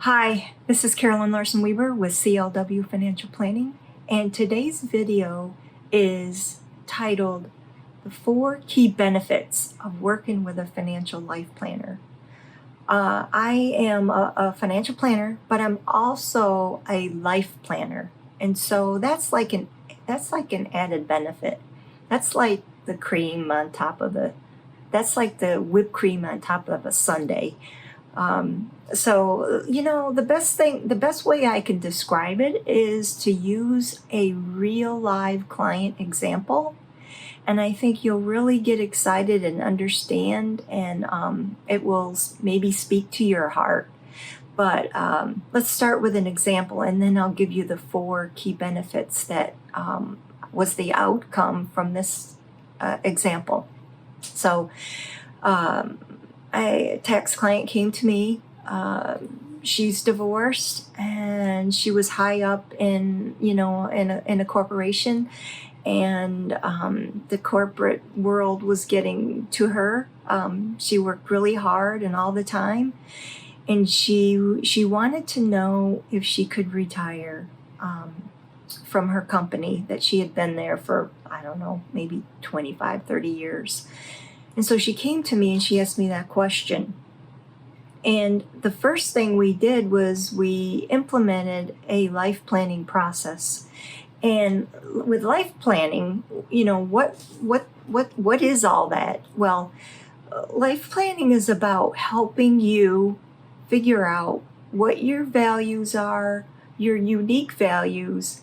Hi, this is Carolyn Larsen-Wieber with CLW Financial Planning, and today's video is titled The 4 Key Benefits of Working with a Financial Life Planner. I am a financial planner, but I'm also a life planner, and so that's like an added benefit. That's like the cream on top of that's like the whipped cream on top of a sundae. The best way I can describe it is to use a real live client example. And I think you'll really get excited and understand, and it will maybe speak to your heart. But let's start with an example, and then I'll give you the 4 key benefits that was the outcome from this example. So, a tax client came to me. She's divorced, and she was high up in a corporation, and the corporate world was getting to her. She worked really hard and all the time, and she wanted to know if she could retire from her company that she had been there for, I don't know, maybe 25, 30 years. And so she came to me and she asked me that question. And the first thing we did was we implemented a life planning process. And with life planning, what is all that? Well, life planning is about helping you figure out what your values are, your unique values,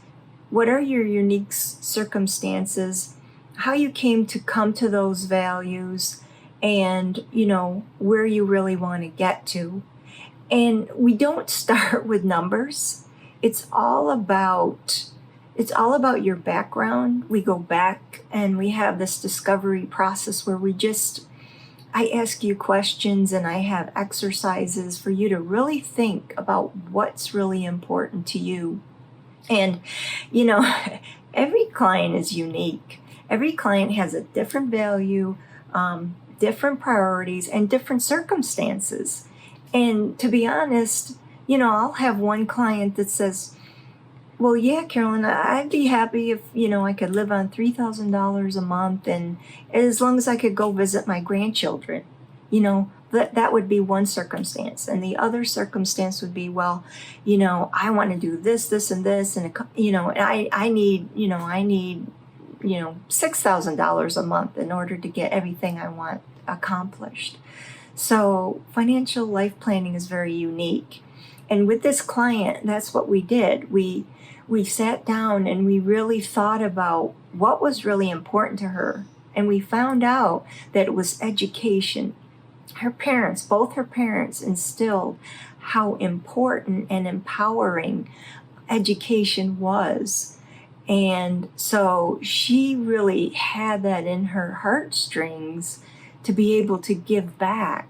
what are your unique circumstances, how you came to come to those values, and where you really want to get to. And we don't start with numbers. It's all about your background. We go back and we have this discovery process where I ask you questions, and I have exercises for you to really think about what's really important to you. And every client is unique. Every client has a different value, different priorities, and different circumstances. And to be honest, I'll have one client that says, well, yeah, Carolyn, I'd be happy if, I could live on $3,000 a month, and as long as I could go visit my grandchildren. That would be one circumstance. And the other circumstance would be, well, I want to do this, and this, and I need $6,000 a month in order to get everything I want accomplished. So financial life planning is very unique. And with this client, that's what we did. We sat down and we really thought about what was really important to her. And we found out that it was education. Both her parents instilled how important and empowering education was. And so she really had that in her heartstrings to be able to give back.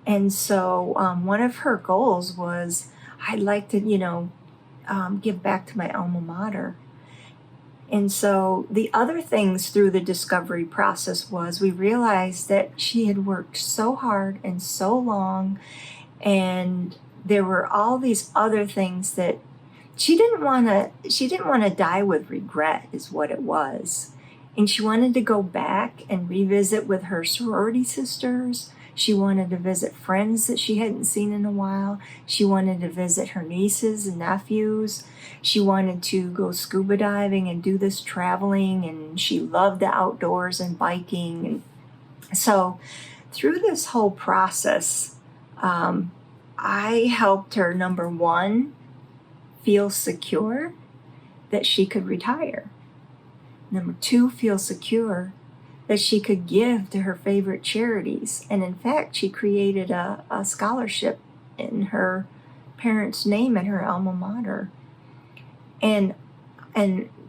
And so one of her goals was, I'd like to, give back to my alma mater. And so the other things through the discovery process was we realized that she had worked so hard and so long, and there were all these other things that she didn't want to die with regret, is what it was. And she wanted to go back and revisit with her sorority sisters. She wanted to visit friends that she hadn't seen in a while. She wanted to visit her nieces and nephews. She wanted to go scuba diving and do this traveling, and she loved the outdoors and biking. And so through this whole process, I helped her, number one, feel secure that she could retire. Number 2, feel secure that she could give to her favorite charities. And in fact, she created a scholarship in her parents' name at her alma mater. And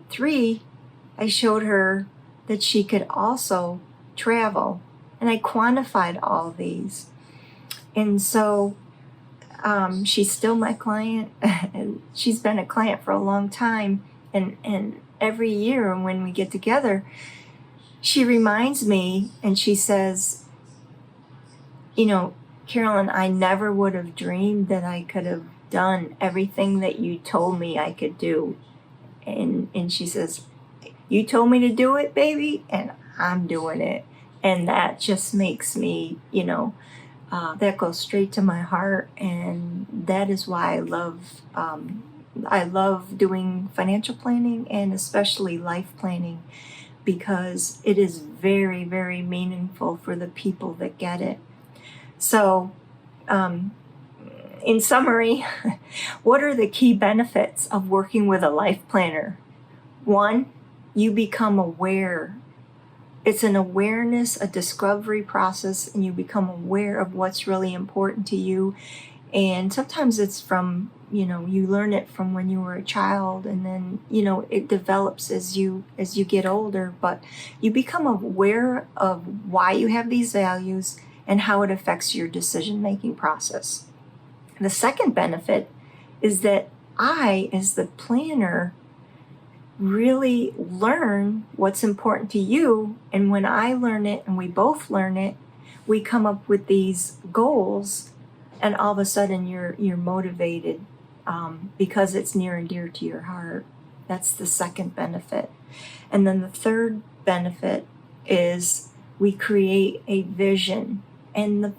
3, I showed her that she could also travel. And I quantified all these. And so she's still my client. And she's been a client for a long time. And every year when we get together, she reminds me and she says, Carolyn, I never would have dreamed that I could have done everything that you told me I could do. And she says, you told me to do it, baby, and I'm doing it. And that just makes me, that goes straight to my heart. And that is why I love doing financial planning and especially life planning, because it is very, very meaningful for the people that get it. So, in summary, what are the key benefits of working with a life planner? One, you become aware. It's an awareness, a discovery process, and you become aware of what's really important to you. And sometimes it's from, you learn it from when you were a child, and then, it develops as you get older, but you become aware of why you have these values and how it affects your decision-making process. The second benefit is that I, as the planner, really learn what's important to you. And when I learn it and we both learn it, we come up with these goals, and all of a sudden you're motivated because it's near and dear to your heart. That's the second benefit. And then the third benefit is we create a vision, and the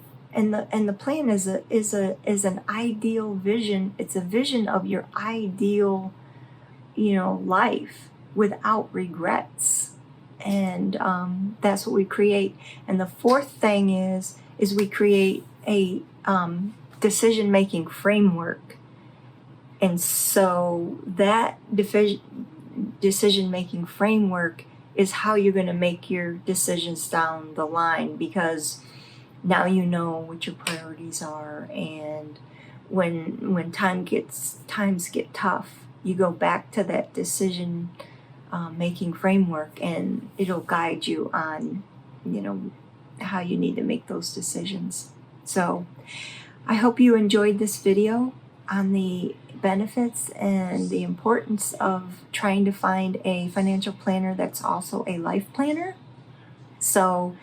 plan is an ideal vision. It's a vision of your ideal, life without regrets. And that's what we create. And the fourth thing is we create a decision-making framework. And so that decision-making framework is how you're going to make your decisions down the line, because now you know what your priorities are. And when times get tough, you go back to that decision making framework, and it'll guide you on, how you need to make those decisions. So I hope you enjoyed this video on the benefits and the importance of trying to find a financial planner that's also a life planner. So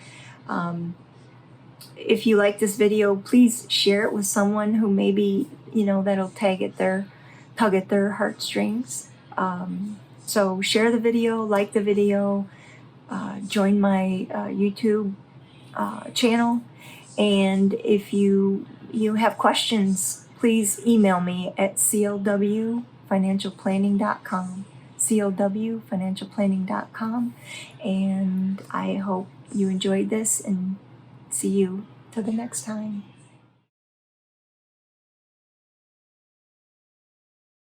if you like this video, please share it with someone who maybe, that'll tug at their heartstrings. So share the video, like the video, join my YouTube channel. And if you have questions, please email me at clwfinancialplanning.com, clwfinancialplanning.com. And I hope you enjoyed this, and see you till the next time.